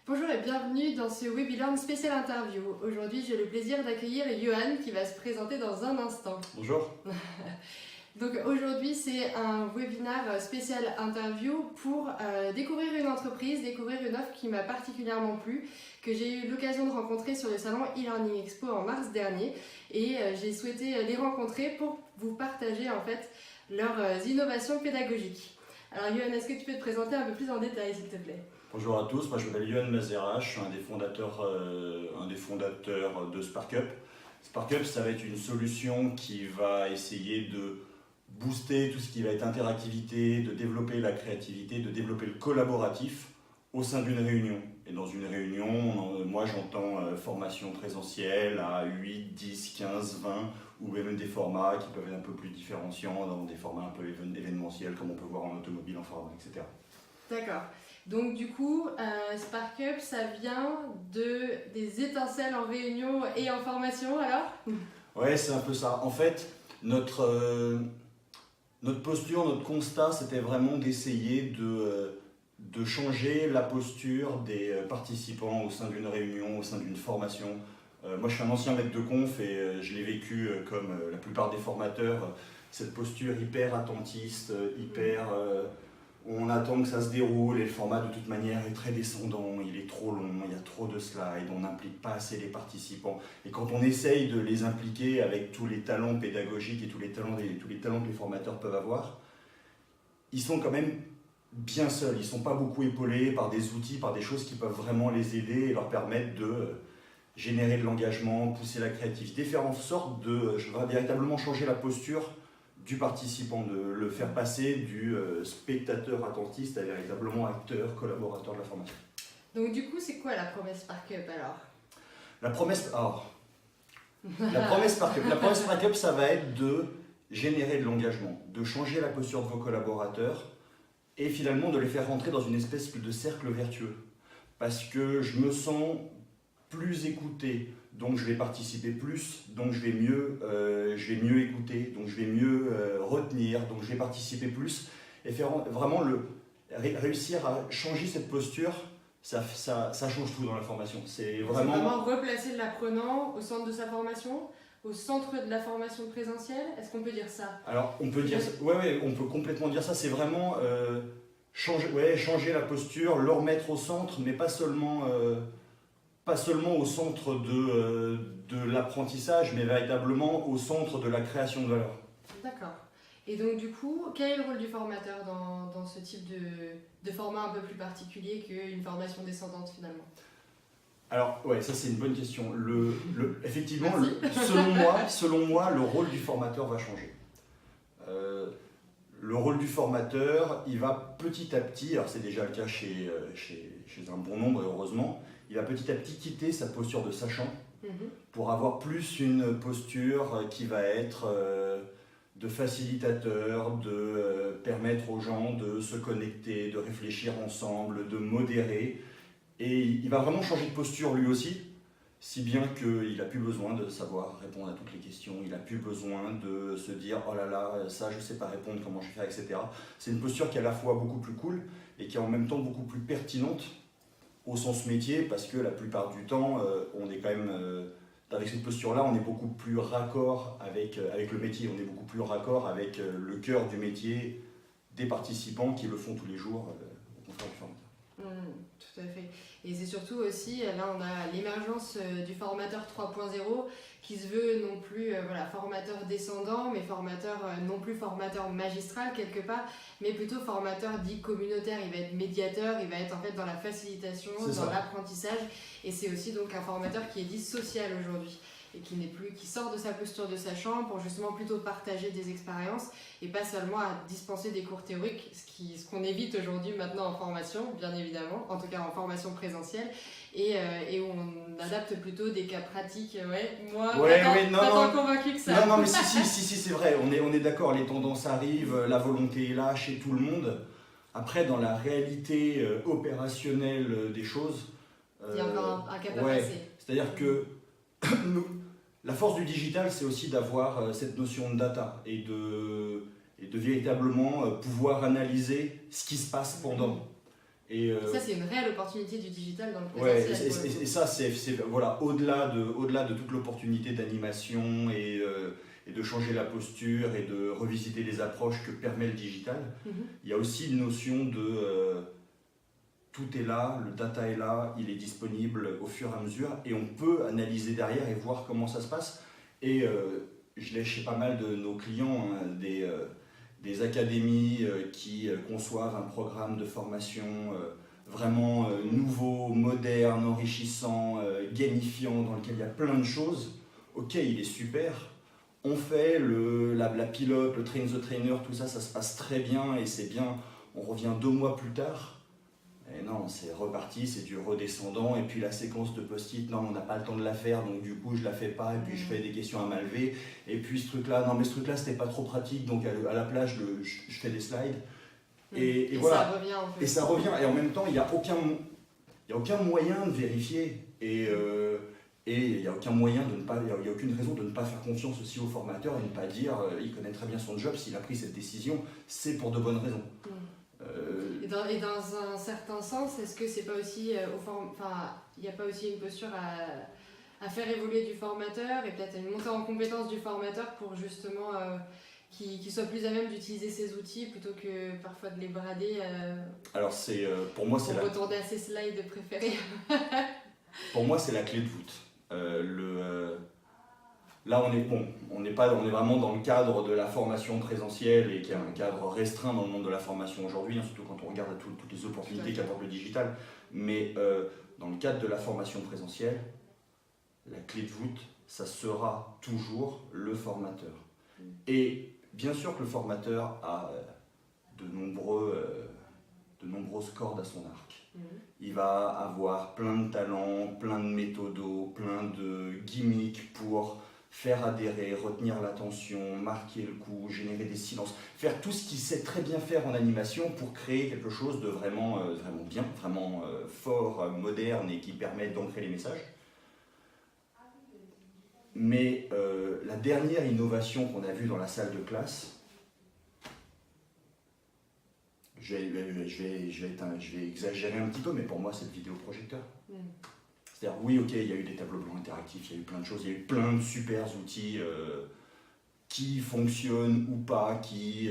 Bonjour et bienvenue dans ce webinaire spécial interview. Aujourd'hui, j'ai le plaisir d'accueillir Johan qui va se présenter dans un instant. Bonjour. Donc aujourd'hui, c'est un webinaire spécial interview pour découvrir une entreprise, découvrir une offre qui m'a particulièrement plu, que j'ai eu l'occasion de rencontrer sur le salon e-learning expo en mars dernier, et j'ai souhaité les rencontrer pour vous partager en fait leurs innovations pédagogiques. Alors Johan, est-ce que tu peux te présenter un peu plus en détail s'il te plaît ? Bonjour à tous, moi je m'appelle Johan Mazera, je suis un des fondateurs de SparkUp. SparkUp, ça va être une solution qui va essayer de booster tout ce qui va être interactivité, de développer la créativité, de développer le collaboratif au sein d'une réunion. Et dans une réunion, moi j'entends formation présentielle à 8, 10, 15, 20 ou même des formats qui peuvent être un peu plus différenciants, dans des formats un peu événementiels comme on peut voir en automobile, en format, etc. D'accord. Donc du coup, SparkUp, ça vient des étincelles en réunion et en formation alors ? Ouais, c'est un peu ça. En fait, notre posture, notre constat, c'était vraiment d'essayer de changer la posture des participants au sein d'une réunion, au sein d'une formation. Moi, je suis un ancien maître de conf et je l'ai vécu comme la plupart des formateurs, cette posture hyper attentiste, on attend que ça se déroule et le format de toute manière est très descendant, il est trop long, il y a trop de slides, on n'implique pas assez les participants. Et quand on essaye de les impliquer avec tous les talents pédagogiques et tous les talents que les formateurs peuvent avoir, ils sont quand même bien seuls, ils ne sont pas beaucoup épaulés par des outils, par des choses qui peuvent vraiment les aider et leur permettre de générer de l'engagement, pousser la créativité, faire en sorte de véritablement changer la posture du participant, de le faire passer du spectateur attentiste à véritablement acteur, collaborateur de la formation. Donc du coup, c'est quoi la promesse SparkUp alors ? La promesse SparkUp, ça va être de générer de l'engagement, de changer la posture de vos collaborateurs et finalement de les faire rentrer dans une espèce de cercle vertueux. Parce que je me sens plus écouté, donc je vais participer plus, donc je vais mieux écouter, donc je vais mieux retenir, donc je vais participer plus et faire vraiment réussir à changer cette posture, ça change tout dans la formation. C'est vraiment replacer l'apprenant au centre de sa formation, au centre de la formation présentielle, est-ce qu'on peut dire ça ? Alors on peut dire ça, ouais, on peut complètement dire ça, c'est vraiment changer la posture, le remettre au centre, mais pas seulement au centre de l'apprentissage, mais véritablement au centre de la création de valeur. D'accord. Et donc du coup, quel est le rôle du formateur dans ce type de format un peu plus particulier qu'une formation descendante finalement ? Alors, ouais, ça c'est une bonne question. Effectivement, selon moi, le rôle du formateur va changer. Le rôle du formateur, il va petit à petit, alors c'est déjà le cas chez un bon nombre, heureusement, il va petit à petit quitter sa posture de sachant pour avoir plus une posture qui va être de facilitateur, de permettre aux gens de se connecter, de réfléchir ensemble, de modérer. Et il va vraiment changer de posture lui aussi, si bien qu'il n'a plus besoin de savoir répondre à toutes les questions, il n'a plus besoin de se dire « oh là là, ça je ne sais pas répondre, comment je vais faire, etc. » C'est une posture qui est à la fois beaucoup plus cool et qui est en même temps beaucoup plus pertinente au sens métier, parce que la plupart du temps, on est quand même, avec cette posture-là, on est beaucoup plus raccord avec le métier, on est beaucoup plus raccord avec le cœur du métier des participants qui le font tous les jours au contraire du formateur. Tout à fait. Et c'est surtout aussi, là on a l'émergence du formateur 3.0 qui se veut non plus formateur descendant, mais non plus formateur magistral quelque part, mais plutôt formateur dit communautaire. Il va être médiateur, il va être en fait dans la facilitation, dans l'apprentissage. Et c'est aussi donc un formateur qui est dit social aujourd'hui et qui sort de sa posture de sachant pour justement plutôt partager des expériences et pas seulement à dispenser des cours théoriques, ce qu'on évite aujourd'hui maintenant en formation, bien évidemment, en tout cas en formation présentielle, et où on adapte plutôt des cas pratiques. Pas tant convaincu que ça. Non, mais si, c'est vrai, on est d'accord, les tendances arrivent, la volonté est là chez tout le monde. Après, dans la réalité opérationnelle des choses, il y a encore un cap à passer. C'est-à-dire que la force du digital, c'est aussi d'avoir cette notion de data et de véritablement pouvoir analyser ce qui se passe pendant. Ça, c'est une réelle opportunité du digital dans le présentiel. Ouais, et ça, c'est voilà, au-delà de toute l'opportunité d'animation et de changer la posture et de revisiter les approches que permet le digital, il y a aussi une notion de tout est là, le data est là, il est disponible au fur et à mesure et on peut analyser derrière et voir comment ça se passe. Et je l'ai chez pas mal de nos clients, hein, des académies qui conçoivent un programme de formation vraiment nouveau, moderne, enrichissant, gamifiant, dans lequel il y a plein de choses. Ok, il est super. On fait la pilote, le train the trainer, tout ça, ça se passe très bien et c'est bien. On revient 2 mois plus tard. Et non, c'est reparti, c'est du redescendant. Et puis la séquence de post-it, non, on n'a pas le temps de la faire, donc du coup, je la fais pas. Et puis je fais des questions à main levée. Et puis ce truc-là, non, mais ce truc-là, c'était pas trop pratique, donc à la place, je fais des slides. Et voilà. Ça revient un peu. Et ça revient. Et en même temps, il n'y a aucun moyen de vérifier. Et il n'y a aucun moyen de ne pas, il y a aucune raison de ne pas faire confiance aussi au formateur et ne pas dire il connaît très bien son job, s'il a pris cette décision, c'est pour de bonnes raisons. Et dans un certain sens, est-ce que c'est pas aussi il n'y a pas aussi une posture à faire évoluer du formateur et peut-être une montée en compétence du formateur pour justement qu'il soit plus à même d'utiliser ces outils plutôt que parfois de les brader Alors pour moi c'est retourner à ses slides préférés. Pour moi c'est la clé de voûte. Là, on est vraiment dans le cadre de la formation présentielle et qui est un cadre restreint dans le monde de la formation aujourd'hui, hein, surtout quand on regarde toutes les opportunités qu'apporte le digital. Mais dans le cadre de la formation présentielle, la clé de voûte, ça sera toujours le formateur. Et bien sûr que le formateur a de nombreuses cordes à son arc. Il va avoir plein de talents, plein de méthodos, plein de gimmicks pour faire adhérer, retenir l'attention, marquer le coup, générer des silences, faire tout ce qu'il sait très bien faire en animation pour créer quelque chose de vraiment bien, vraiment fort, moderne et qui permet d'ancrer les messages. Mais la dernière innovation qu'on a vue dans la salle de classe, je vais exagérer un petit peu, mais pour moi c'est le vidéoprojecteur. C'est-à-dire, oui, ok, il y a eu des tableaux blancs interactifs, il y a eu plein de choses, il y a eu plein de super outils qui fonctionnent ou pas, qui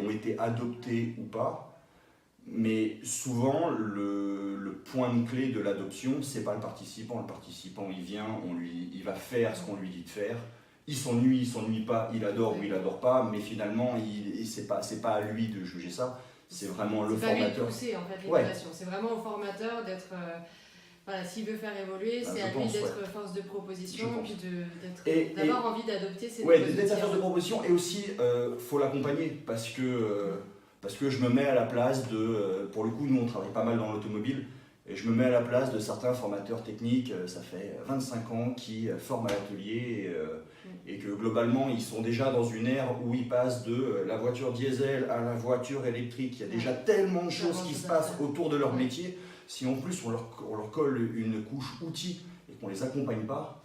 ont été adoptés ou pas. Mais souvent, le point de clé de l'adoption, c'est pas le participant. Le participant, il vient, il va faire ce qu'on lui dit de faire. Il s'ennuie pas, il adore ou il adore pas, mais finalement, c'est pas à lui de juger ça. C'est vraiment le formateur. C'est pas lui de pousser, en fait, l'innovation. C'est vraiment au formateur d'être... Voilà, s'il veut faire évoluer, c'est à lui d'être force de proposition, puis d'avoir envie d'adopter ces nouveaux outils. D'être sa force de proposition, et aussi, faut l'accompagner, parce que je me mets à la place de... Pour le coup, nous, on travaille pas mal dans l'automobile, et je me mets à la place de certains formateurs techniques, ça fait 25 ans, qui forment à l'atelier, et que globalement, ils sont déjà dans une ère où ils passent de la voiture diesel à la voiture électrique. Il y a déjà tellement de choses qui se passent autour de leur métier. Si en plus on leur colle une couche outils et qu'on ne les accompagne pas,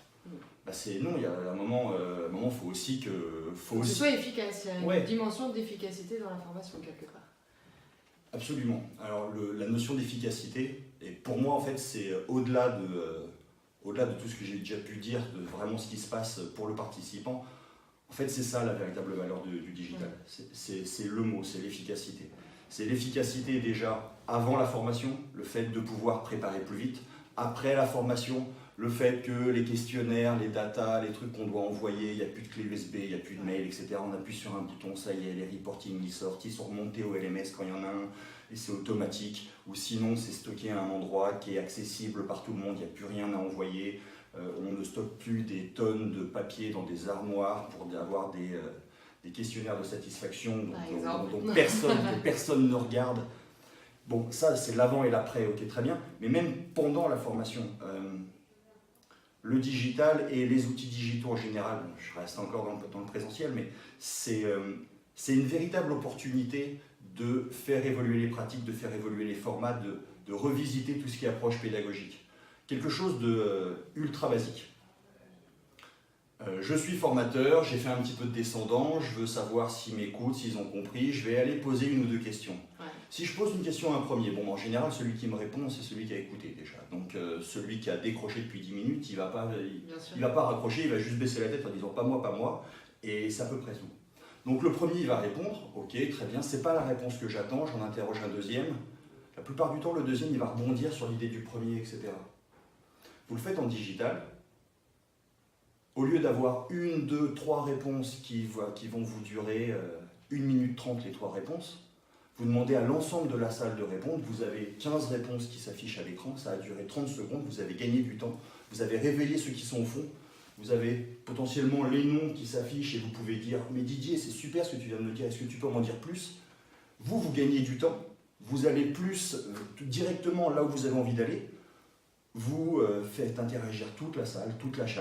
bah non, il y a un moment, il faut aussi que... que ce soit efficace, il y a une dimension d'efficacité dans la formation quelque part. Absolument. Alors la notion d'efficacité, et pour moi en fait c'est au-delà de tout ce que j'ai déjà pu dire, de vraiment ce qui se passe pour le participant, en fait c'est ça la véritable valeur du digital. C'est le mot, c'est l'efficacité. C'est l'efficacité déjà avant la formation, le fait de pouvoir préparer plus vite. Après la formation, le fait que les questionnaires, les datas, les trucs qu'on doit envoyer, il n'y a plus de clé USB, il n'y a plus de mail, etc. On appuie sur un bouton, ça y est, les reporting ils sortent, ils sont remontés au LMS quand il y en a un, et c'est automatique. Ou sinon, c'est stocké à un endroit qui est accessible par tout le monde, il n'y a plus rien à envoyer. On ne stocke plus des tonnes de papier dans des armoires pour avoir des questionnaires de satisfaction dont personne ne regarde. Bon, ça c'est l'avant et l'après, ok, très bien, mais même pendant la formation, le digital et les outils digitaux en général, je reste encore dans le présentiel, mais c'est une véritable opportunité de faire évoluer les pratiques, de faire évoluer les formats, de revisiter tout ce qui est approche pédagogique. Quelque chose de ultra basique. Je suis formateur, j'ai fait un petit peu de descendant, je veux savoir s'ils m'écoutent, s'ils ont compris, je vais aller poser une ou deux questions. Si je pose une question à un premier, bon, en général, celui qui me répond, c'est celui qui a écouté déjà. Donc, celui qui a décroché depuis 10 minutes, il va pas raccrocher, il va juste baisser la tête en disant pas moi, et c'est à peu près tout. Donc, le premier, il va répondre, ok, très bien, c'est pas la réponse que j'attends, j'en interroge un deuxième. La plupart du temps, le deuxième, il va rebondir sur l'idée du premier, etc. Vous le faites en digital. Au lieu d'avoir 1, 2, 3 réponses qui vont vous durer 1 minute 30 les 3 réponses, vous demandez à l'ensemble de la salle de répondre, vous avez 15 réponses qui s'affichent à l'écran, ça a duré 30 secondes, vous avez gagné du temps, vous avez réveillé ceux qui sont au fond, vous avez potentiellement les noms qui s'affichent et vous pouvez dire « Mais Didier, c'est super ce que tu viens de me dire, est-ce que tu peux m'en dire plus ?» Vous gagnez du temps, vous allez plus directement là où vous avez envie d'aller, vous faites interagir toute la salle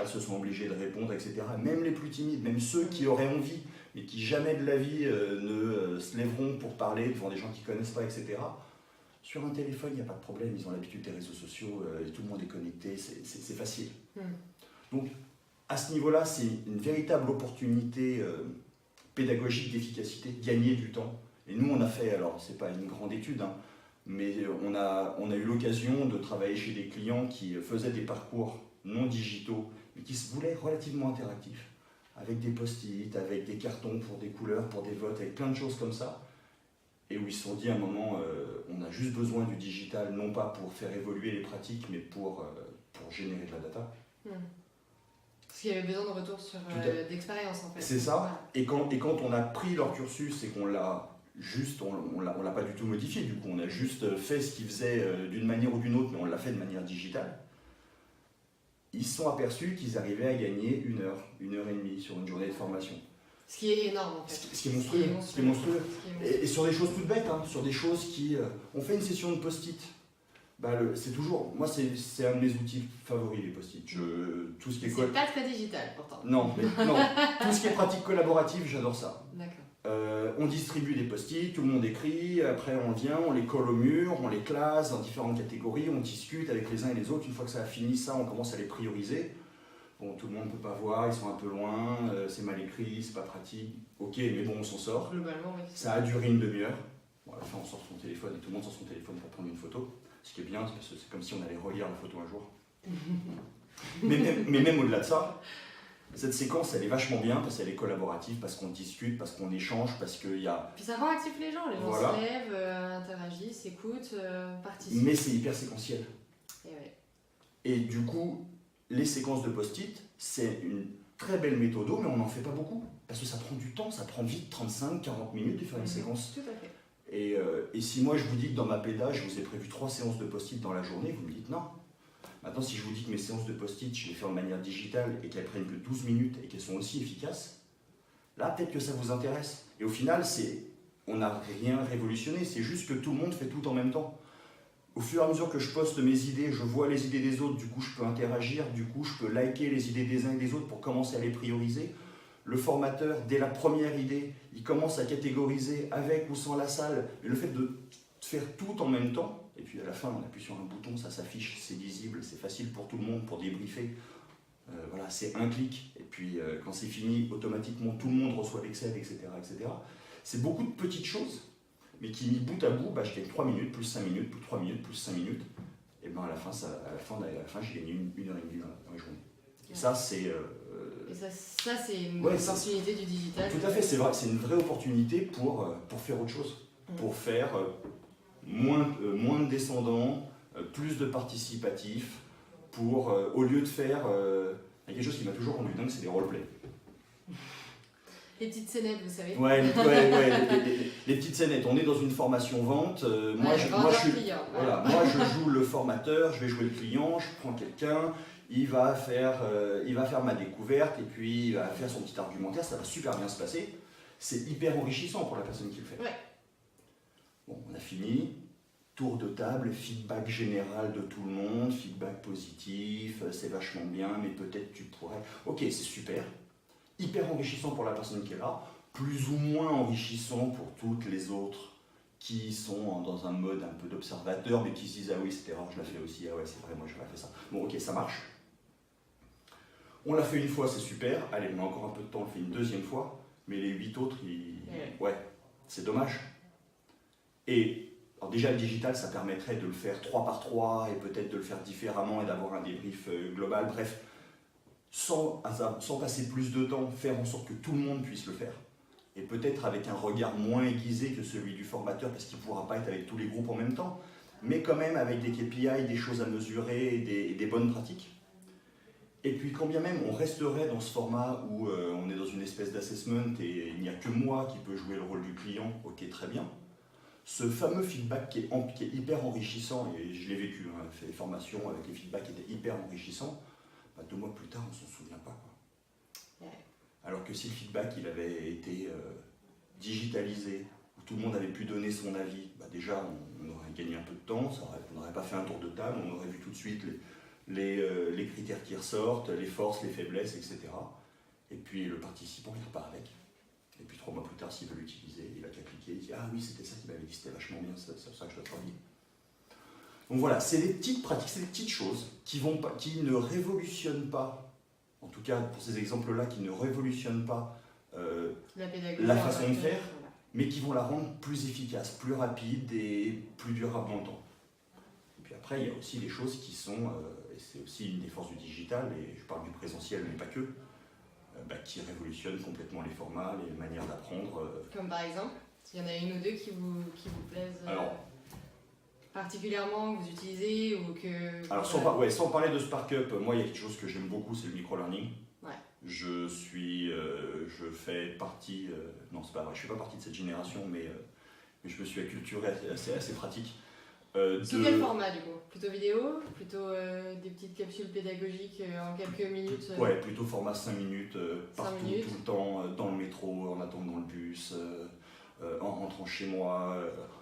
se sont obligés de répondre, etc. Même les plus timides, même ceux qui auraient envie, mais qui jamais de la vie ne se lèveront pour parler devant des gens qui ne connaissent pas, etc. Sur un téléphone, il n'y a pas de problème, ils ont l'habitude des réseaux sociaux, tout le monde est connecté, c'est facile. Donc, à ce niveau-là, c'est une véritable opportunité pédagogique d'efficacité, gagner du temps. Et nous, on a fait, alors, ce n'est pas une grande étude, hein, mais on a eu l'occasion de travailler chez des clients qui faisaient des parcours non digitaux, mais qui se voulaient relativement interactifs, avec des post-it, avec des cartons pour des couleurs, pour des votes, avec plein de choses comme ça, et où ils se sont dit à un moment, on a juste besoin du digital, non pas pour faire évoluer les pratiques, mais pour générer de la data. Parce qu'il y avait besoin de retour sur d'expérience en fait. C'est ça, voilà. Et quand on a pris leur cursus et qu'on l'a juste, on l'a pas du tout modifié, du coup on a juste fait ce qu'ils faisaient d'une manière ou d'une autre, mais on l'a fait de manière digitale. Ils se sont aperçus qu'ils arrivaient à gagner 1 heure, 1 heure et demie sur une journée de formation. Ce qui est énorme en fait. Ce qui est monstrueux. Et sur des choses toutes bêtes, hein, sur des choses qui... on fait une session de post-it. C'est toujours... Moi, c'est un de mes outils favoris, les post-it. Tout ce qui est c'est pas très digital pourtant. Non, non. Tout ce qui est pratique collaborative, j'adore ça. D'accord. On distribue des post-it, tout le monde écrit, après on vient, on les colle au mur, on les classe dans différentes catégories, on discute avec les uns et les autres. Une fois que ça a fini ça, on commence à les prioriser. Bon, tout le monde ne peut pas voir, ils sont un peu loin, c'est mal écrit, c'est pas pratique. Ok, mais bon, on s'en sort. Globalement, oui. Ça a duré 1 demi-heure. Bon, à la fin, on sort son téléphone et tout le monde sort son téléphone pour prendre une photo. Ce qui est bien, parce que c'est comme si on allait relire la photo un jour. mais même au-delà de ça, cette séquence, elle est vachement bien parce qu'elle est collaborative, parce qu'on discute, parce qu'on échange, parce qu'il y a... Puis ça rend actif les gens voilà. Se lèvent, interagissent, écoutent, participent. Mais c'est hyper séquentiel. Et du coup, les séquences de post-it, c'est une très belle méthode, mais on n'en fait pas beaucoup. Parce que ça prend du temps, ça prend vite 35, 40 minutes de faire une séquence. Tout à fait. Et si moi je vous dis que dans ma pédale, je vous ai prévu 3 séances de post-it dans la journée, vous me dites non. Maintenant, si je vous dis que mes séances de post-it, je les fais en manière digitale et qu'elles prennent que 12 minutes et qu'elles sont aussi efficaces, là, peut-être que ça vous intéresse. Et au final, on n'a rien révolutionné, c'est juste que tout le monde fait tout en même temps. Au fur et à mesure que je poste mes idées, je vois les idées des autres, du coup je peux interagir, du coup je peux liker les idées des uns et des autres pour commencer à les prioriser. Le formateur, dès la première idée, il commence à catégoriser avec ou sans la salle. Et le fait de faire tout en même temps, et puis à la fin on appuie sur un bouton, ça s'affiche, c'est lisible, c'est facile pour tout le monde, pour débriefer. Voilà, c'est un clic, et puis quand c'est fini, automatiquement tout le monde reçoit l'Excel, etc., etc. C'est beaucoup de petites choses, mais qui mis bout à bout, je gagne 3 minutes, plus 5 minutes, plus 3 minutes, plus 5 minutes, et à la fin j'ai gagné 1 heure et demie dans la journée. Et ça, c'est... ça c'est une opportunité du digital. Tout à fait, c'est vrai, c'est une vraie opportunité pour faire autre chose, pour faire moins de descendants, plus de participatifs, au lieu de faire... il y a quelque chose qui m'a toujours rendu dingue, c'est les roleplays. Les petites scénettes, vous savez. Ouais, les petites scénettes. On est dans une formation vente. Moi, je joue le formateur, je vais jouer le client, je prends quelqu'un, il va faire ma découverte et puis il va faire son petit argumentaire, ça va super bien se passer. C'est hyper enrichissant pour la personne qui le fait. Ouais. Bon, on a fini. Tour de table, feedback général de tout le monde, feedback positif, c'est vachement bien, mais peut-être tu pourrais... Ok, c'est super. Hyper enrichissant pour la personne qui est là, plus ou moins enrichissant pour toutes les autres qui sont dans un mode un peu d'observateur, mais qui se disent « Ah oui, cette erreur, je la fais aussi. Ah ouais, c'est vrai, moi, j'aurais fait ça. » Bon, ok, ça marche. On l'a fait une fois, c'est super. Allez, on a encore un peu de temps, on le fait une deuxième fois. Mais les 8 autres, ouais, c'est dommage. Et Alors déjà, le digital, ça permettrait de le faire 3 par 3 et peut-être de le faire différemment et d'avoir un débrief global. Bref, sans passer plus de temps, faire en sorte que tout le monde puisse le faire. Et peut-être avec un regard moins aiguisé que celui du formateur, parce qu'il ne pourra pas être avec tous les groupes en même temps, mais quand même avec des KPI, des choses à mesurer et des bonnes pratiques. Et puis quand bien même on resterait dans ce format où on est dans une espèce d'assessment et il n'y a que moi qui peux jouer le rôle du client, ok, très bien. Ce fameux feedback qui est hyper enrichissant, et je l'ai vécu, hein, fait des formations avec les feedbacks qui étaient hyper enrichissants, 2 mois plus tard on s'en souvient pas, quoi. Ouais. Alors que si le feedback il avait été digitalisé, où tout le monde avait pu donner son avis, déjà on aurait gagné un peu de temps, on n'aurait pas fait un tour de table, on aurait vu tout de suite les critères qui ressortent, les forces, les faiblesses, etc. Et puis le participant il repart avec. Et puis 3 mois plus tard, s'il veut l'utiliser, il a qu'à cliquer, il dit ah oui c'était ça qu'il m'avait dit, c'était vachement bien, c'est ça que je dois travailler. Donc voilà, c'est des petites pratiques, c'est des petites choses qui ne révolutionnent pas, en tout cas pour ces exemples-là, qui ne révolutionnent pas la façon de faire, mais qui vont la rendre plus efficace, plus rapide et plus durable dans le temps. Et puis après, il y a aussi des choses qui sont, et c'est aussi une des forces du digital, et je parle du présentiel mais pas que, qui révolutionnent complètement les formats, les manières d'apprendre. Comme par exemple, s'il y en a une ou deux qui vous plaisent particulièrement, que vous utilisez ou que... Alors sans parler de SparkUp, moi il y a quelque chose que j'aime beaucoup, c'est le micro-learning. Ouais. Je fais partie, non c'est pas vrai, je fais pas partie de cette génération, mais je me suis acculturé assez pratique. Sous quel format du coup? Plutôt vidéo? Plutôt des petites capsules pédagogiques en quelques minutes? Ouais, plutôt format 5 minutes, partout, tout le temps, dans le métro, en attendant le bus, en rentrant chez moi,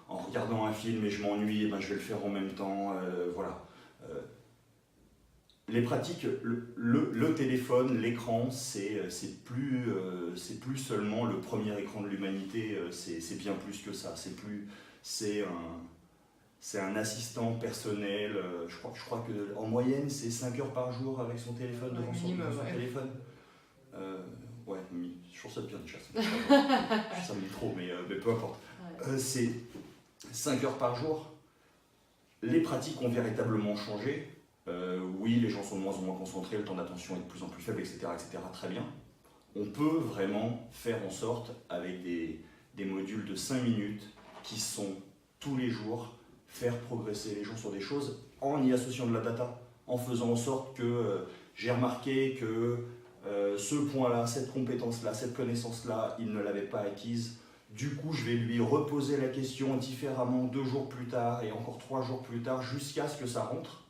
en regardant un film et je m'ennuie, je vais le faire en même temps, voilà. Les pratiques, le téléphone, l'écran, c'est plus seulement le premier écran de l'humanité, c'est bien plus que ça, c'est un assistant personnel, je crois qu'en moyenne c'est 5 heures par jour avec son téléphone, devant son téléphone. Ouais, je trouve ça bien déjà, ça me dit trop, mais peu importe. Ouais. C'est 5 heures par jour. Les pratiques ont véritablement changé. Oui, les gens sont de moins en moins concentrés, le temps d'attention est de plus en plus faible, etc. Très bien. On peut vraiment faire en sorte, avec des modules de 5 minutes qui sont tous les jours, faire progresser les gens sur des choses en y associant de la data, en faisant en sorte que j'ai remarqué que ce point-là, cette compétence-là, cette connaissance-là, il ne l'avait pas acquise. Du coup, je vais lui reposer la question différemment 2 jours plus tard et encore 3 jours plus tard jusqu'à ce que ça rentre.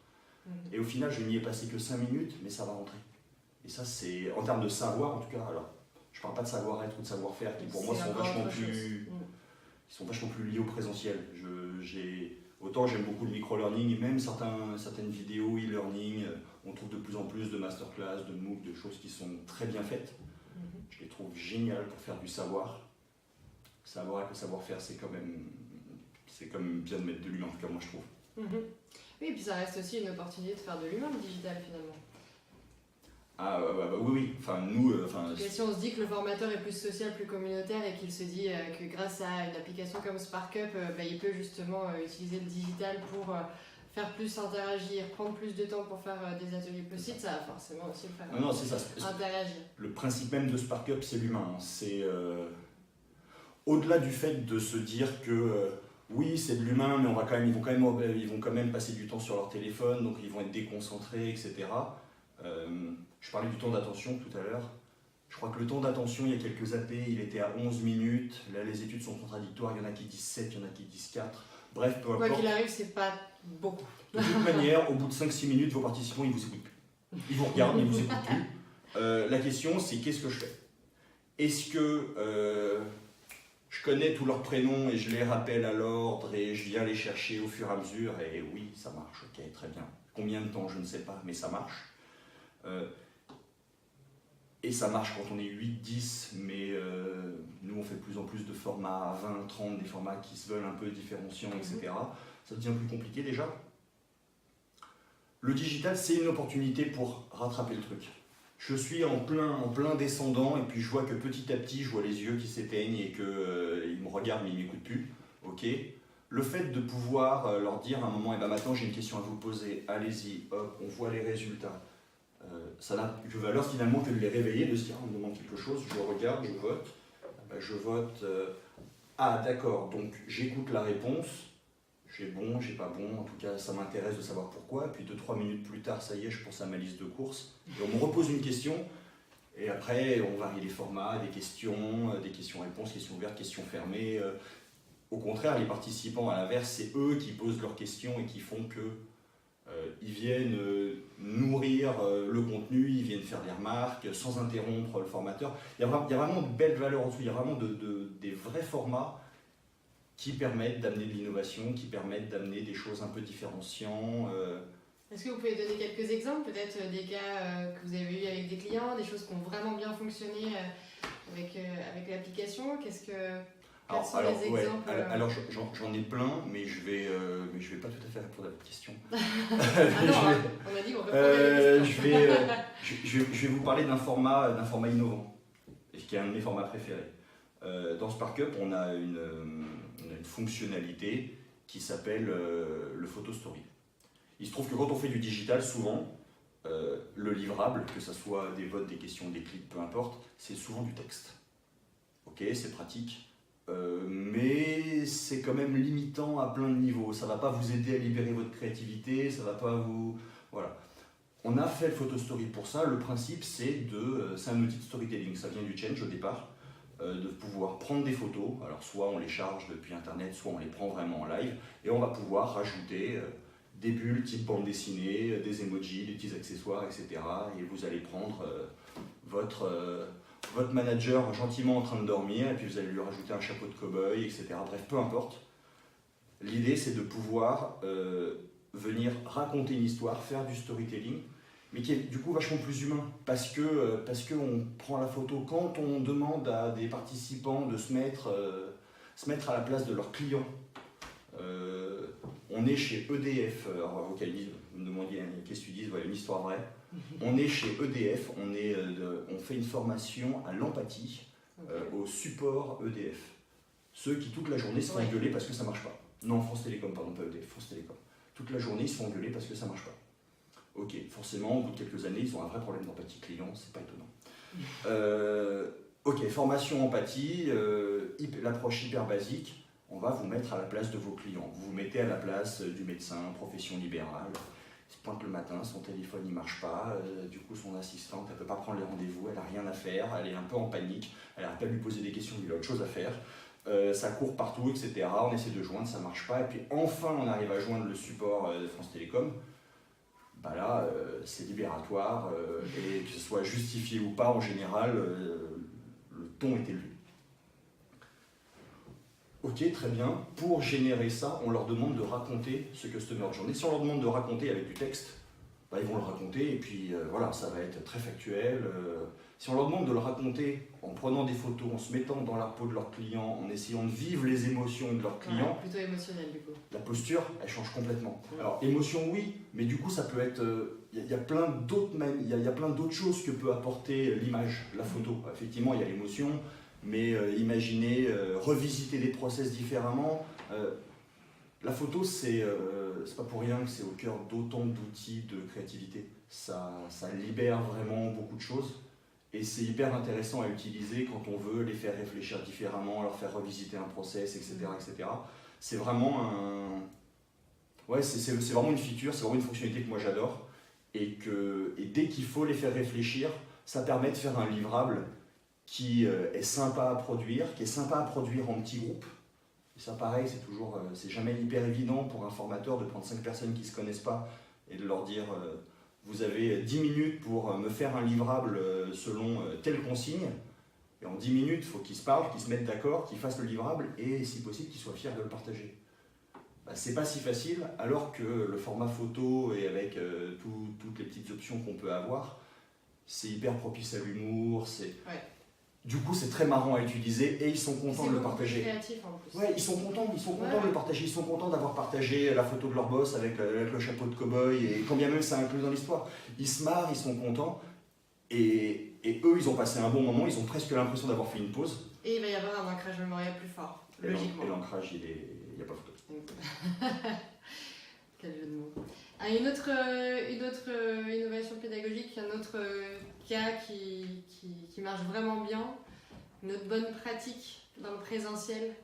Et au final, je n'y ai passé que 5 minutes, mais ça va rentrer. Et ça, c'est en termes de savoir, en tout cas. Alors, je ne parle pas de savoir-être ou de savoir-faire, qui pour moi sont vachement plus liés au présentiel. Autant j'aime beaucoup le micro-learning, et même certaines vidéos e-learning, on trouve de plus en plus de masterclass, de MOOC, de choses qui sont très bien faites. Je les trouve géniales pour faire du savoir. Savoir avec le savoir-faire, c'est quand même bien de mettre de l'humain, en tout cas moi je trouve. Oui, et puis ça reste aussi une opportunité de faire de l'humain, le digital finalement. Ah oui, enfin nous... si on se dit que le formateur est plus social, plus communautaire et qu'il se dit que grâce à une application comme SparkUp, il peut justement utiliser le digital pour faire plus interagir, prendre plus de temps pour faire des ateliers possibles, ça va forcément aussi le faire interagir. Le principe même de SparkUp, c'est l'humain. C'est au-delà du fait de se dire que oui, c'est de l'humain, mais ils vont quand même passer du temps sur leur téléphone, donc ils vont être déconcentrés, etc. Je parlais du temps d'attention tout à l'heure. Je crois que le temps d'attention, il y a quelques AP, il était à 11 minutes. Là, les études sont contradictoires. Il y en a qui disent 7, il y en a qui disent 4. Bref, peu importe. Quoi qu'il arrive, c'est pas beaucoup. De toute manière, au bout de 5-6 minutes, vos participants, ils vous écoutent plus. Ils vous regardent, mais ils vous écoutent plus. La question, c'est qu'est-ce que je fais? Est-ce que je connais tous leurs prénoms et je les rappelle à l'ordre et je viens les chercher au fur et à mesure? Et oui, ça marche, ok, très bien. Combien de temps, je ne sais pas, mais ça marche. Et ça marche quand on est 8-10, mais nous on fait de plus en plus de formats 20-30, des formats qui se veulent un peu différenciants, etc. Ça devient plus compliqué déjà. Le digital, c'est une opportunité pour rattraper le truc. Je suis en plein descendant et puis je vois que petit à petit, je vois les yeux qui s'éteignent et qu'ils me regardent mais ils ne m'écoutent plus. Ok, Le fait de pouvoir leur dire à un moment, eh ben maintenant j'ai une question à vous poser, allez-y, hop, on voit les résultats. Ça n'a de valeur finalement que de les réveiller, de se dire, on me demande quelque chose, je regarde, je vote. Ben, je vote, ah d'accord, donc j'écoute la réponse, j'ai bon, j'ai pas bon, en tout cas ça m'intéresse de savoir pourquoi. Puis 2-3 minutes plus tard, ça y est, je pense à ma liste de courses. Et on me repose une question, et après on varie les formats, des questions-réponses, questions ouvertes, questions fermées. Au contraire, les participants, à l'inverse, c'est eux qui posent leurs questions et qui font que ils viennent nourrir le contenu, ils viennent faire des remarques sans interrompre le formateur. Il y a vraiment de belles valeurs en dessous, il y a vraiment des vrais formats qui permettent d'amener de l'innovation, qui permettent d'amener des choses un peu différenciantes. Est-ce que vous pouvez donner quelques exemples, peut-être des cas que vous avez eu avec des clients, des choses qui ont vraiment bien fonctionné avec l'application? Quels sont les exemples? Alors j'en ai plein, mais je vais pas tout à fait répondre à votre question. Ah non, on a dit qu'on répondait à la question. Je vais vous parler d'un format innovant, qui est un de mes formats préférés. Dans SparkUp, on a une fonctionnalité qui s'appelle le photo story. Il se trouve que quand on fait du digital, souvent, le livrable, que ce soit des votes, des questions, des clics, peu importe, c'est souvent du texte. Ok, c'est pratique. Mais c'est quand même limitant à plein de niveaux. Ça ne va pas vous aider à libérer votre créativité, ça va pas vous... Voilà. On a fait le photo story pour ça. Le principe, c'est un outil de storytelling. Ça vient du Change au départ, de pouvoir prendre des photos. Alors soit on les charge depuis Internet, soit on les prend vraiment en live. Et on va pouvoir rajouter des bulles type bande dessinée, des emojis, des petits accessoires, etc. Et vous allez prendre votre manager gentiment en train de dormir, et puis vous allez lui rajouter un chapeau de cow-boy, etc. Bref, peu importe. L'idée, c'est de pouvoir venir raconter une histoire, faire du storytelling, mais qui est du coup vachement plus humain, parce qu'on prend la photo. Quand on demande à des participants de se mettre à la place de leurs clients, on est chez EDF, alors, ok, vous me demandiez qu'est-ce que tu dis, voilà, une histoire vraie. On est chez EDF, on fait une formation à l'empathie, au support EDF. Ceux qui toute la journée se font engueuler parce que ça ne marche pas. Non, France Télécom, pardon, pas EDF, France Télécom. Toute la journée, ils se font engueuler parce que ça ne marche pas. Ok, forcément, au bout de quelques années, ils ont un vrai problème d'empathie client, c'est pas étonnant. Ok, formation empathie, l'approche hyper basique. On va vous mettre à la place de vos clients. Vous vous mettez à la place du médecin, profession libérale. Il se pointe le matin, son téléphone ne marche pas, du coup son assistante elle ne peut pas prendre les rendez-vous, elle n'a rien à faire, elle est un peu en panique, elle n'arrive pas à lui poser des questions, il a autre chose à faire, ça court partout, etc. On essaie de joindre, ça ne marche pas, et puis enfin on arrive à joindre le support de France Télécom. Bah là, c'est libératoire, et que ce soit justifié ou pas, en général, le ton est élevé. Ok, très bien. Pour générer ça, on leur demande de raconter ce customer journey. Si on leur demande de raconter avec du texte, bah, ils vont le raconter et puis voilà, ça va être très factuel. Si on leur demande de le raconter en prenant des photos, en se mettant dans la peau de leurs clients, en essayant de vivre les émotions de leurs clients, plutôt émotionnel du coup. La posture, elle change complètement. Alors émotion oui, mais du coup ça peut être, il y a plein d'autres choses que peut apporter l'image, la photo. Effectivement, il y a l'émotion. Mais imaginez revisiter des process différemment. La photo, c'est pas pour rien que c'est au cœur d'autant d'outils de créativité. Ça libère vraiment beaucoup de choses et c'est hyper intéressant à utiliser quand on veut les faire réfléchir différemment, leur faire revisiter un process, etc. etc. C'est vraiment c'est vraiment une feature, c'est vraiment une fonctionnalité que moi j'adore et dès qu'il faut les faire réfléchir, ça permet de faire un livrable qui est sympa à produire, en petits groupes. Et ça pareil, c'est jamais hyper évident pour un formateur de prendre 5 personnes qui ne se connaissent pas et de leur dire vous avez 10 minutes pour me faire un livrable selon telle consigne. Et en 10 minutes, il faut qu'ils se parlent, qu'ils se mettent d'accord, qu'ils fassent le livrable et si possible qu'ils soient fiers de le partager. Bah, c'est pas si facile alors que le format photo et avec toutes les petites options qu'on peut avoir, c'est hyper propice à l'humour. Du coup, c'est très marrant à utiliser et ils sont contents de le partager. C'est créatif en plus. Ouais, ils sont contents de le partager. Ils sont contents d'avoir partagé la photo de leur boss avec le chapeau de cow-boy et quand bien même ça inclut dans l'histoire. Ils se marrent, ils sont contents et eux, ils ont passé un bon moment. Ils ont presque l'impression d'avoir fait une pause. Et il va y avoir un ancrage mémoriel plus fort, logiquement. Et l'ancrage, il n'y a pas photo. Quel jeu de mots. Ah, une autre innovation pédagogique, un autre cas qui marche vraiment bien, une autre bonne pratique dans le présentiel.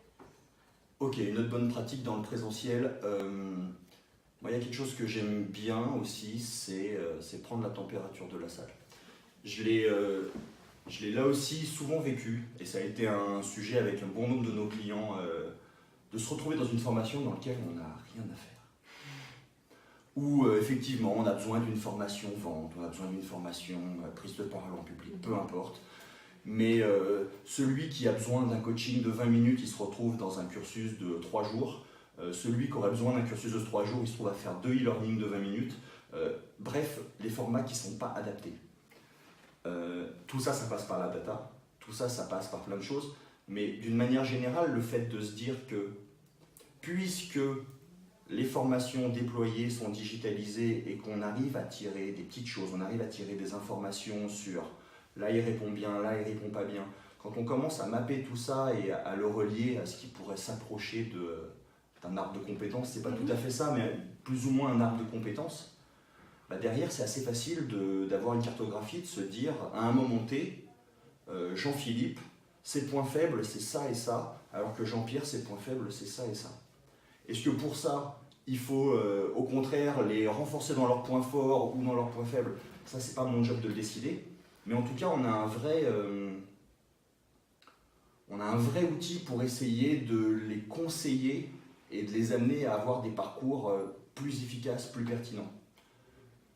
Ok, une autre bonne pratique dans le présentiel. Moi, il y a quelque chose que j'aime bien aussi, c'est prendre la température de la salle. Je l'ai là aussi souvent vécu, et ça a été un sujet avec un bon nombre de nos clients, de se retrouver dans une formation dans laquelle on n'a rien à faire. Où effectivement on a besoin d'une formation vente, on a besoin d'une formation prise de parole en public, peu importe. Mais celui qui a besoin d'un coaching de 20 minutes, il se retrouve dans un cursus de 3 jours. Celui qui aurait besoin d'un cursus de 3 jours, il se trouve à faire 2 e-learning de 20 minutes. Bref, les formats qui ne sont pas adaptés. Tout ça, ça passe par la data. Tout ça, ça passe par plein de choses. Mais d'une manière générale, le fait de se dire que puisque les formations déployées sont digitalisées et qu'on arrive à tirer des petites choses, on arrive à tirer des informations sur là il répond bien, là il répond pas bien. Quand on commence à mapper tout ça et à le relier à ce qui pourrait s'approcher d'un arbre de compétences, c'est pas tout à fait ça, mais plus ou moins un arbre de compétences, bah derrière c'est assez facile d'avoir une cartographie, de se dire à un moment T, Jean-Philippe, ses points faibles c'est ça et ça, alors que Jean-Pierre ses points faibles c'est ça et ça. Est-ce que pour ça, il faut au contraire les renforcer dans leurs points forts ou dans leurs points faibles? Ça, c'est pas mon job de le décider. Mais en tout cas, on a un vrai outil pour essayer de les conseiller et de les amener à avoir des parcours plus efficaces, plus pertinents.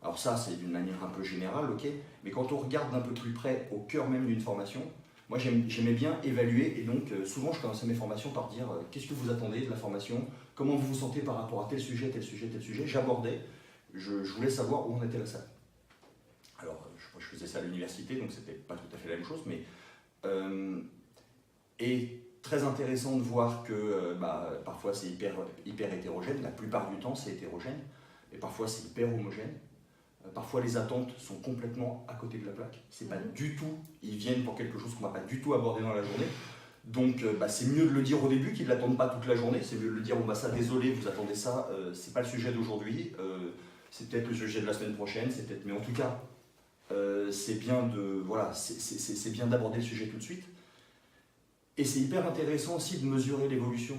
Alors ça, c'est d'une manière un peu générale, ok. Mais quand on regarde d'un peu plus près au cœur même d'une formation, moi, j'aimais bien évaluer, et donc souvent je commençais mes formations par dire qu'est-ce que vous attendez de la formation, comment vous vous sentez par rapport à tel sujet, tel sujet, tel sujet. J'abordais, je voulais savoir où en était la salle. Alors, je faisais ça à l'université, donc c'était pas tout à fait la même chose, mais et très intéressant de voir que parfois c'est hyper hétérogène, la plupart du temps c'est hétérogène, et parfois c'est hyper homogène. Parfois les attentes sont complètement à côté de la plaque. C'est pas du tout, ils viennent pour quelque chose qu'on va pas du tout aborder dans la journée. Donc c'est mieux de le dire au début qu'ils ne l'attendent pas toute la journée. C'est mieux de le dire, ça désolé, vous attendez ça, c'est pas le sujet d'aujourd'hui, c'est peut-être le sujet de la semaine prochaine, mais en tout cas, c'est bien c'est bien d'aborder le sujet tout de suite. Et c'est hyper intéressant aussi de mesurer l'évolution.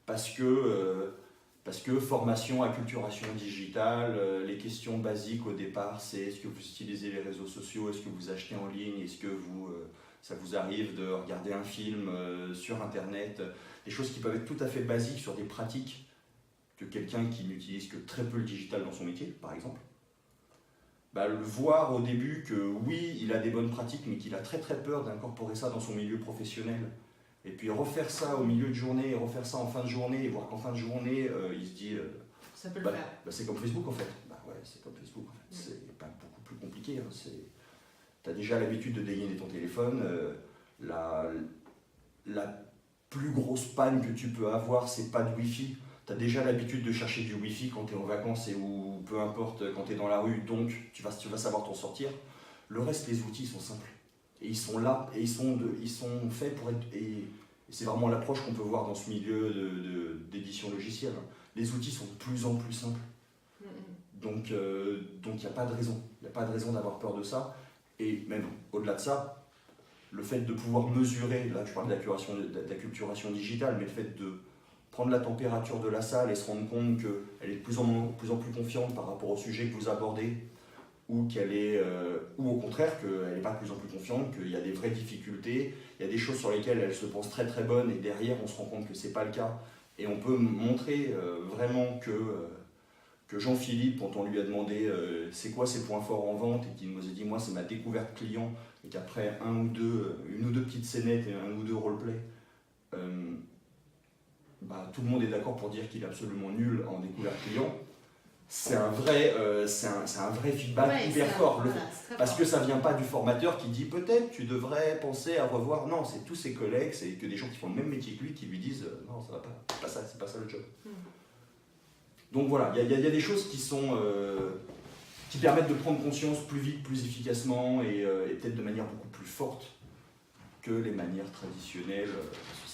Parce que formation, acculturation digitale, les questions basiques au départ, c'est est-ce que vous utilisez les réseaux sociaux, est-ce que vous achetez en ligne, est-ce que ça vous arrive de regarder un film sur internet, des choses qui peuvent être tout à fait basiques sur des pratiques que quelqu'un qui n'utilise que très peu le digital dans son métier, par exemple. Le voir au début que oui, il a des bonnes pratiques, mais qu'il a très très peur d'incorporer ça dans son milieu professionnel. Et puis refaire ça au milieu de journée, et refaire ça en fin de journée, et voir qu'en fin de journée, il se dit ça peut le faire. C'est comme Facebook en fait. Ouais, c'est comme Facebook en fait. C'est pas beaucoup plus compliqué. Hein. Tu as déjà l'habitude de dégainer ton téléphone. La plus grosse panne que tu peux avoir, c'est pas de Wi-Fi. Tu as déjà l'habitude de chercher du Wi-Fi quand tu es en vacances ou peu importe, quand tu es dans la rue, donc tu vas savoir t'en sortir. Le reste, les outils sont simples. Et ils sont là, et ils sont faits pour être... Et c'est vraiment l'approche qu'on peut voir dans ce milieu d'édition logicielle. Les outils sont de plus en plus simples. Donc il n'y a pas de raison. Il n'y a pas de raison d'avoir peur de ça. Et même au-delà de ça, le fait de pouvoir mesurer, là je parle d'acculturation digitale, mais le fait de prendre la température de la salle et se rendre compte qu'elle est de plus en plus confiante par rapport au sujet que vous abordez, ou au contraire qu'elle n'est pas de plus en plus confiante, qu'il y a des vraies difficultés, il y a des choses sur lesquelles elle se pense très très bonne et derrière on se rend compte que ce n'est pas le cas. Et on peut montrer vraiment que Jean-Philippe, quand on lui a demandé c'est quoi ses points forts en vente et qu'il nous a dit moi c'est ma découverte client, et qu'après une ou deux petites scénettes et un ou deux roleplays, tout le monde est d'accord pour dire qu'il est absolument nul en découverte client. C'est un vrai feedback hyper fort. Parce que ça ne vient pas du formateur qui dit peut-être tu devrais penser à revoir. Non, c'est tous ses collègues, c'est que des gens qui font le même métier que lui qui lui disent non, ça va pas, c'est pas ça le job. Donc voilà, il y a des choses qui permettent de prendre conscience plus vite, plus efficacement et peut-être de manière beaucoup plus forte que les manières traditionnelles.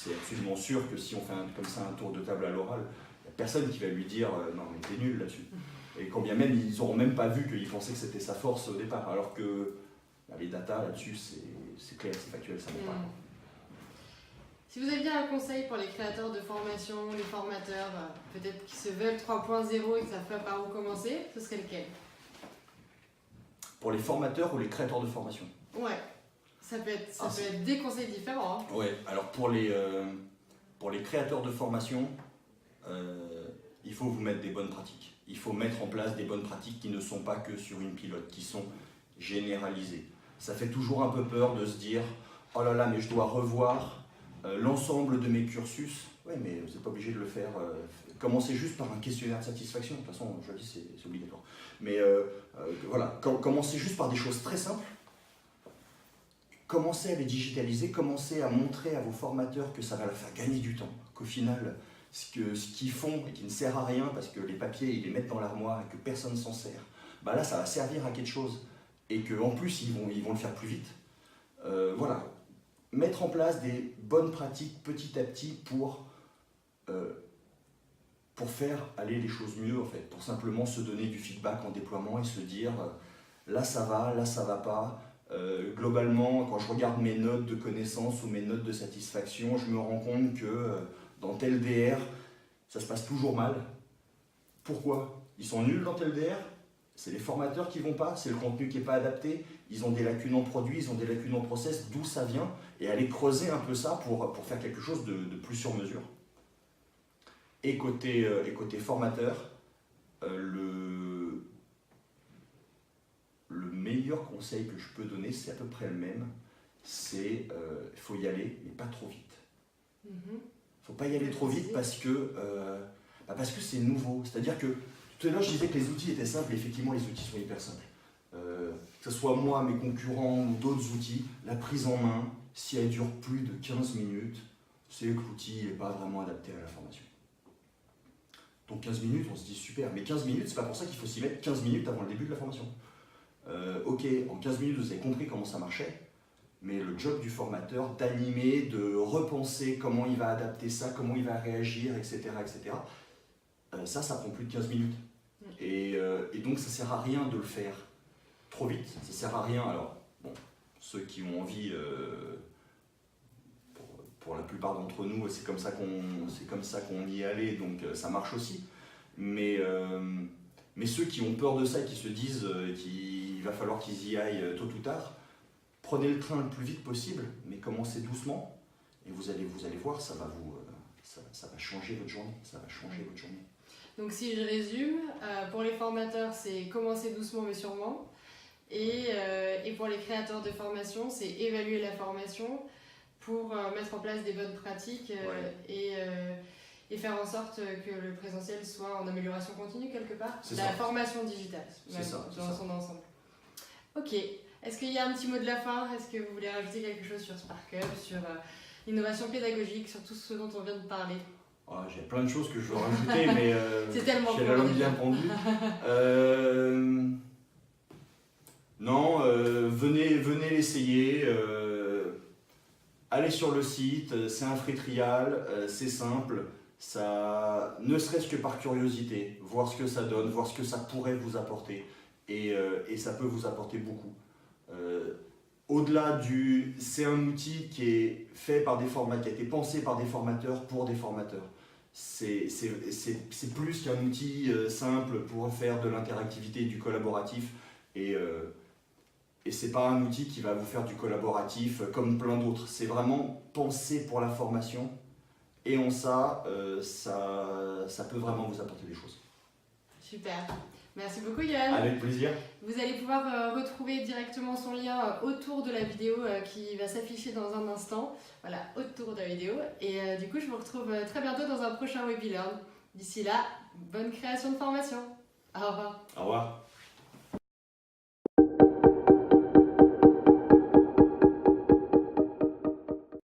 c'est absolument sûr que si on fait comme ça un tour de table à l'oral, il n'y a personne qui va lui dire non mais t'es nul là-dessus. Et quand bien même ils n'auront même pas vu qu'il pensait que c'était sa force au départ, alors que les datas là-dessus c'est clair, c'est factuel, ça ne va pas. Si vous aviez un conseil pour les créateurs de formation, les formateurs, peut-être qui se veulent 3.0 et qui ne savent pas par où commencer, ce serait lequel? Pour les formateurs ou les créateurs de formation? Ouais, ça peut être des conseils différents. Hein. Ouais, alors pour les créateurs de formation, il faut vous mettre des bonnes pratiques. Il faut mettre en place des bonnes pratiques qui ne sont pas que sur une pilote, qui sont généralisées. Ça fait toujours un peu peur de se dire « Oh là là, mais je dois revoir l'ensemble de mes cursus. » Oui, mais vous n'êtes pas obligé de le faire. Commencez juste par un questionnaire de satisfaction. De toute façon, je le dis, c'est obligatoire. Mais voilà, commencez juste par des choses très simples. Commencez à les digitaliser, commencez à montrer à vos formateurs que ça va leur faire gagner du temps, qu'au final, ce qu'ils font et qui ne sert à rien parce que les papiers, ils les mettent dans l'armoire et que personne ne s'en sert, bah là, ça va servir à quelque chose et qu'en plus, ils vont le faire plus vite. Voilà, mettre en place des bonnes pratiques petit à petit pour faire aller les choses mieux, en fait, pour simplement se donner du feedback en déploiement et se dire là, ça va pas. Globalement, quand je regarde mes notes de connaissances ou mes notes de satisfaction, je me rends compte que dans tel DR, ça se passe toujours mal. Pourquoi? Ils sont nuls dans tel DR? C'est les formateurs qui vont pas? C'est le contenu qui n'est pas adapté? Ils ont des lacunes en produit, ils ont des lacunes en process, d'où ça vient? Et aller creuser un peu ça pour faire quelque chose de plus sur mesure. Et côté formateur, le meilleur conseil que je peux donner, c'est à peu près le même, c'est il faut y aller, mais pas trop vite. Il ne faut pas y aller trop vite parce que c'est nouveau. C'est-à-dire que tout à l'heure, je disais que les outils étaient simples, et effectivement, les outils sont hyper simples. Que ce soit moi, mes concurrents ou d'autres outils, la prise en main, si elle dure plus de 15 minutes, c'est que l'outil n'est pas vraiment adapté à la formation. Donc 15 minutes, on se dit super, mais 15 minutes, c'est pas pour ça qu'il faut s'y mettre 15 minutes avant le début de la formation. Ok, en 15 minutes, vous avez compris comment ça marchait, mais le job du formateur, d'animer, de repenser comment il va adapter ça, comment il va réagir, etc., ça prend plus de 15 minutes. Et donc, ça sert à rien de le faire trop vite, ça sert à rien. Alors, bon, ceux qui ont envie, pour la plupart d'entre nous, c'est comme ça qu'on y est allé, donc ça marche aussi. Mais ceux qui ont peur de ça, qui se disent qu'il va falloir qu'ils y aillent tôt ou tard, prenez le train le plus vite possible, mais commencez doucement, et vous allez voir, ça va changer votre journée. Ça va changer votre journée. Donc si je résume, pour les formateurs, c'est commencer doucement mais sûrement. Et pour les créateurs de formation, c'est évaluer la formation pour mettre en place des bonnes pratiques et faire en sorte que le présentiel soit en amélioration continue quelque part. La formation digitale, dans son ensemble. Ok. Est-ce qu'il y a un petit mot de la fin? Est-ce que vous voulez rajouter quelque chose sur SparkUp, sur l'innovation pédagogique, sur tout ce dont on vient de parler? J'ai plein de choses que je veux rajouter, mais c'est tellement j'ai la langue bien pendue. Non, venez l'essayer. Allez sur le site, c'est un free trial, c'est simple. Ça, ne serait-ce que par curiosité, voir ce que ça donne, voir ce que ça pourrait vous apporter. Et ça peut vous apporter beaucoup. Au-delà c'est un outil qui est fait par des formateurs, qui a été pensé par des formateurs pour des formateurs. C'est plus qu'un outil simple pour faire de l'interactivité et du collaboratif. Et c'est pas un outil qui va vous faire du collaboratif comme plein d'autres. C'est vraiment pensé pour la formation. Et ça peut vraiment vous apporter des choses. Super. Merci beaucoup Yoann. Avec plaisir. Vous allez pouvoir retrouver directement son lien autour de la vidéo qui va s'afficher dans un instant. Voilà, autour de la vidéo. Et du coup, je vous retrouve très bientôt dans un prochain webinaire. D'ici là, bonne création de formation. Au revoir. Au revoir.